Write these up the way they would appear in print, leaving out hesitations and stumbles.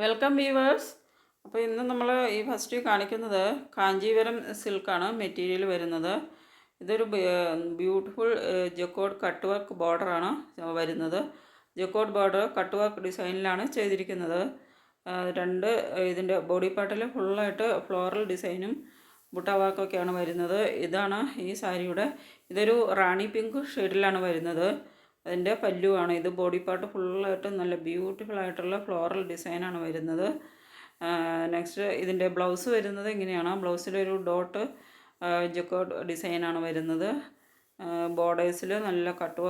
Welcome viewers. അപ്പോൾ ഇന്ന് നമ്മൾ ഈ ഫസ്റ്റ് കാണിക്കുന്നത് കാഞ്ചീപുരം സിൽക്കാണ് മെറ്റീരിയൽ വരുന്നത്. ഇതൊരു ബ്യൂട്ടിഫുൾ ജക്കോഡ് കട്ട് വർക്ക് ബോർഡറാണ് വരുന്നത്. ജക്കോഡ് ബോർഡർ കട്ട് വർക്ക് ഡിസൈനിലാണ് ചെയ്തിരിക്കുന്നത്. രണ്ട് ഇതിൻ്റെ ബോഡി പാർട്ടിൽ ഫുള്ളായിട്ട് ഫ്ലോറൽ ഡിസൈനും ബുട്ട വർക്കൊക്കെയാണ് വരുന്നത്. ഇതാണ് ഈ സാരിയുടെ, ഇതൊരു റാണി പിങ്ക് ഷെയ്ഡിലാണ് വരുന്നത്. അതിൻ്റെ പല്ലുവാണ് ഇത്. ബോഡി പാർട്ട് ഫുള്ളായിട്ട് നല്ല ബ്യൂട്ടിഫുൾ ആയിട്ടുള്ള ഫ്ലോറൽ ഡിസൈനാണ് വരുന്നത്. നെക്സ്റ്റ് ഇതിൻ്റെ ബ്ലൗസ് വരുന്നത് ഇങ്ങനെയാണ്. ബ്ലൗസിലൊരു ഡോട്ട് ജക്കോഡ് ഡിസൈനാണ് വരുന്നത്. ബോർഡേഴ്സിൽ നല്ല കട്ട്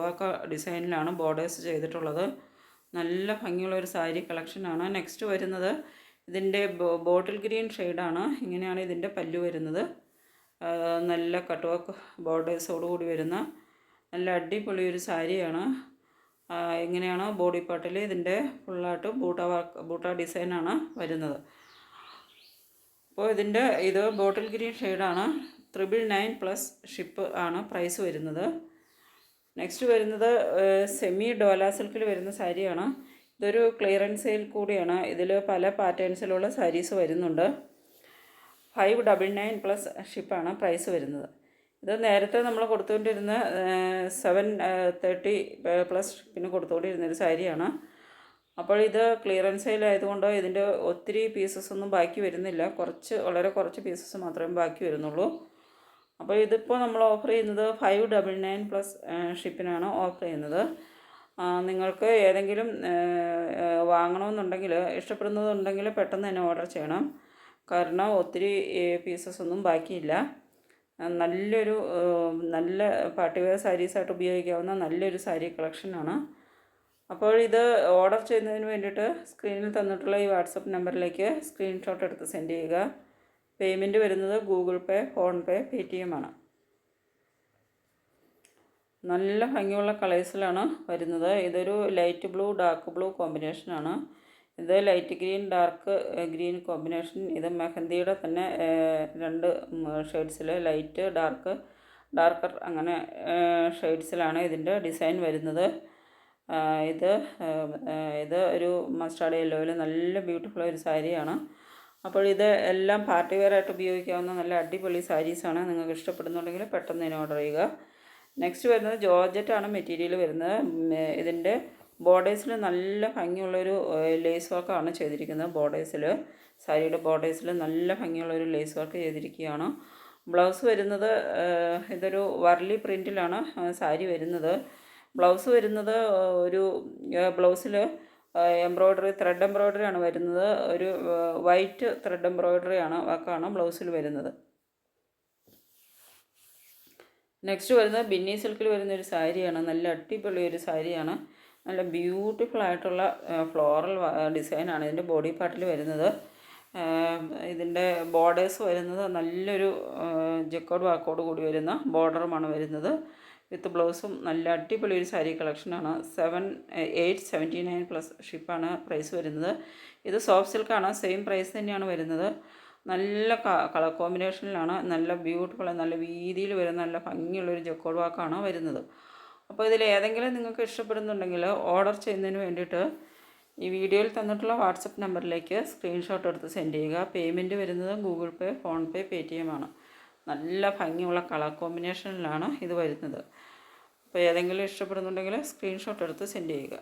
വർക്ക് ഡിസൈനിലാണ് ബോർഡേഴ്സ് ചെയ്തിട്ടുള്ളത്. നല്ല ഭംഗിയുള്ളൊരു സാരി കളക്ഷനാണ്. നെക്സ്റ്റ് വരുന്നത് ഇതിൻ്റെ ബോട്ടിൽ ഗ്രീൻ ഷെയ്ഡാണ്. ഇങ്ങനെയാണ് ഇതിൻ്റെ പല്ലു വരുന്നത്. നല്ല കട്ട് വർക്ക് ബോർഡേഴ്സോടുകൂടി വരുന്ന നല്ല അടിപൊളി ഒരു സാരിയാണ്. ഇങ്ങനെയാണ് ബോഡി പാർട്ടിൽ ഇതിൻ്റെ ഫുള്ളായിട്ട് ബൂട്ട ഡിസൈനാണ് വരുന്നത്. അപ്പോൾ ഇത് ബോട്ടിൽ ഗ്രീൻ ഷെയ്ഡാണ്. 999 പ്ലസ് ഷിപ്പ് ആണ് പ്രൈസ് വരുന്നത്. നെക്സ്റ്റ് വരുന്നത് സെമി ഡോല സിൽക്കിൽ വരുന്ന സാരിയാണ്. ഇതൊരു ക്ലിയറൻസ് സെയിൽ കൂടിയാണ്. ഇതിൽ പല പാറ്റേൺസിലുള്ള സാരീസ് വരുന്നുണ്ട്. 599 പ്ലസ് ഷിപ്പാണ് പ്രൈസ് വരുന്നത്. ഇത് നേരത്തെ നമ്മൾ കൊടുത്തുകൊണ്ടിരുന്ന 730 പ്ലസ് ഷിപ്പിന് കൊടുത്തുകൊണ്ടിരുന്നൊരു സാരിയാണ്. അപ്പോൾ ഇത് ക്ലിയറൻസ് സെയിൽ ആയതുകൊണ്ട് ഇതിൻ്റെ ഒത്തിരി പീസസ് ഒന്നും ബാക്കി വരുന്നില്ല. വളരെ കുറച്ച് പീസസ് മാത്രമേ ബാക്കി വരുന്നുള്ളൂ. അപ്പോൾ ഇതിപ്പോൾ നമ്മൾ ഓഫർ ചെയ്യുന്നത് 599 പ്ലസ് ഷിപ്പിനാണ് ഓഫർ ചെയ്യുന്നത്. നിങ്ങൾക്ക് ഏതെങ്കിലും വാങ്ങണമെന്നുണ്ടെങ്കിൽ, ഇഷ്ടപ്പെടുന്നതുണ്ടെങ്കിൽ പെട്ടെന്ന് തന്നെ ഓർഡർ ചെയ്യണം. കാരണം ഒത്തിരി പീസസ് ഒന്നും ബാക്കിയില്ല. നല്ല പാർട്ടി വെയർ സാരീസായിട്ട് ഉപയോഗിക്കാവുന്ന നല്ലൊരു സാരി കളക്ഷനാണ്. അപ്പോൾ ഇത് ഓർഡർ ചെയ്യുന്നതിന് വേണ്ടിയിട്ട് സ്ക്രീനിൽ തന്നിട്ടുള്ള ഈ വാട്സപ്പ് നമ്പറിലേക്ക് സ്ക്രീൻഷോട്ട് എടുത്ത് സെൻഡ് ചെയ്യുക. പേയ്മെൻറ്റ് വരുന്നത് ഗൂഗിൾ പേ, ഫോൺപേ, പേടിഎം ആണ്. നല്ല ഭംഗിയുള്ള കളേഴ്സിലാണ് വരുന്നത്. ഇതൊരു ലൈറ്റ് ബ്ലൂ ഡാർക്ക് ബ്ലൂ കോമ്പിനേഷനാണ്. ഇത് light green dark green combination. ഇത് മെഹന്തിയുടെ തന്നെ രണ്ട് ഷെയ്ഡ്സിൽ ലൈറ്റ് ഡാർക്കർ അങ്ങനെ ഷെയ്ഡ്സിലാണ് ഇതിൻ്റെ ഡിസൈൻ വരുന്നത്. ഇത് ഒരു മസ്റ്റാർഡ് യെല്ലോയിൽ നല്ല ബ്യൂട്ടിഫുൾ ഒരു സാരിയാണ്. അപ്പോൾ ഇത് എല്ലാം പാർട്ടി വെയർ ആയിട്ട് ഉപയോഗിക്കാവുന്ന നല്ല അടിപൊളി സാരീസാണ്. നിങ്ങൾക്ക് ഇഷ്ടപ്പെടുന്നുണ്ടെങ്കിൽ പെട്ടെന്ന് തന്നെ ഓർഡർ ചെയ്യുക. നെക്സ്റ്റ് വരുന്നത് ജോർജറ്റാണ് മെറ്റീരിയൽ വരുന്നത്. ഇതിൻ്റെ ബോർഡേഴ്സിൽ നല്ല ഭംഗിയുള്ളൊരു ലേസ് വർക്കാണ് ചെയ്തിരിക്കുന്നത്. സാരിയുടെ ബോർഡേഴ്സിൽ നല്ല ഭംഗിയുള്ളൊരു ലേസ് വർക്ക് ചെയ്തിരിക്കുകയാണ്. ബ്ലൗസ് വരുന്നത് ഇതൊരു വർലി പ്രിൻറ്റിലാണ് സാരി വരുന്നത്. ബ്ലൗസ് വരുന്നത് ബ്ലൗസിൽ ത്രെഡ് എംബ്രോയ്ഡറി ആണ് വരുന്നത്. ഒരു വൈറ്റ് ത്രെഡ് എംബ്രോയ്ഡറി വർക്കാണ് ബ്ലൗസിൽ വരുന്നത്. നെക്സ്റ്റ് വരുന്നത് ബിന്നി സിൽക്കിൽ വരുന്നൊരു സാരിയാണ്. നല്ല അടിപൊളി ഒരു സാരിയാണ്. നല്ല ബ്യൂട്ടിഫുൾ ആയിട്ടുള്ള ഫ്ലോറൽ ഡിസൈനാണ് ഇതിൻ്റെ ബോഡി പാർട്ടിൽ വരുന്നത്. ഇതിൻ്റെ ബോർഡേഴ്സ് വരുന്നത് നല്ലൊരു ജക്കോഡ് വാക്കോട് കൂടി വരുന്ന ബോർഡറുമാണ് വരുന്നത്. വിത്ത് ബ്ലൗസും നല്ല അടിപൊളി ഒരു സാരി കളക്ഷനാണ്. 879 പ്ലസ് ഷിപ്പാണ് പ്രൈസ് വരുന്നത്. ഇത് സോഫ്റ്റ് സിൽക്കാണ്. സെയിം പ്രൈസ് തന്നെയാണ് വരുന്നത്. നല്ല കളർ കോമ്പിനേഷനിലാണ്. നല്ല ബ്യൂട്ടിഫുൾ, നല്ല വീതിയിൽ വരുന്ന നല്ല ഭംഗിയുള്ളൊരു ജക്കോഡ് വാക്കാണ് വരുന്നത്. അപ്പോൾ ഇതിൽ ഏതെങ്കിലും നിങ്ങൾക്ക് ഇഷ്ടപ്പെടുന്നുണ്ടെങ്കിൽ ഓർഡർ ചെയ്യുന്നതിന് വേണ്ടിയിട്ട് ഈ വീഡിയോയിൽ തന്നിട്ടുള്ള വാട്സപ്പ് നമ്പറിലേക്ക് സ്ക്രീൻഷോട്ട് എടുത്ത് സെൻഡ് ചെയ്യുക. പേയ്മെൻറ്റ് വരുന്നത് ഗൂഗിൾ പേ, ഫോൺപേ, പേടിഎം ആണ്. നല്ല ഭംഗിയുള്ള കളർ കോമ്പിനേഷനിലാണ് ഇത് വരുന്നത്. അപ്പോൾ ഏതെങ്കിലും ഇഷ്ടപ്പെടുന്നുണ്ടെങ്കിൽ സ്ക്രീൻഷോട്ട് എടുത്ത് സെൻഡ് ചെയ്യുക.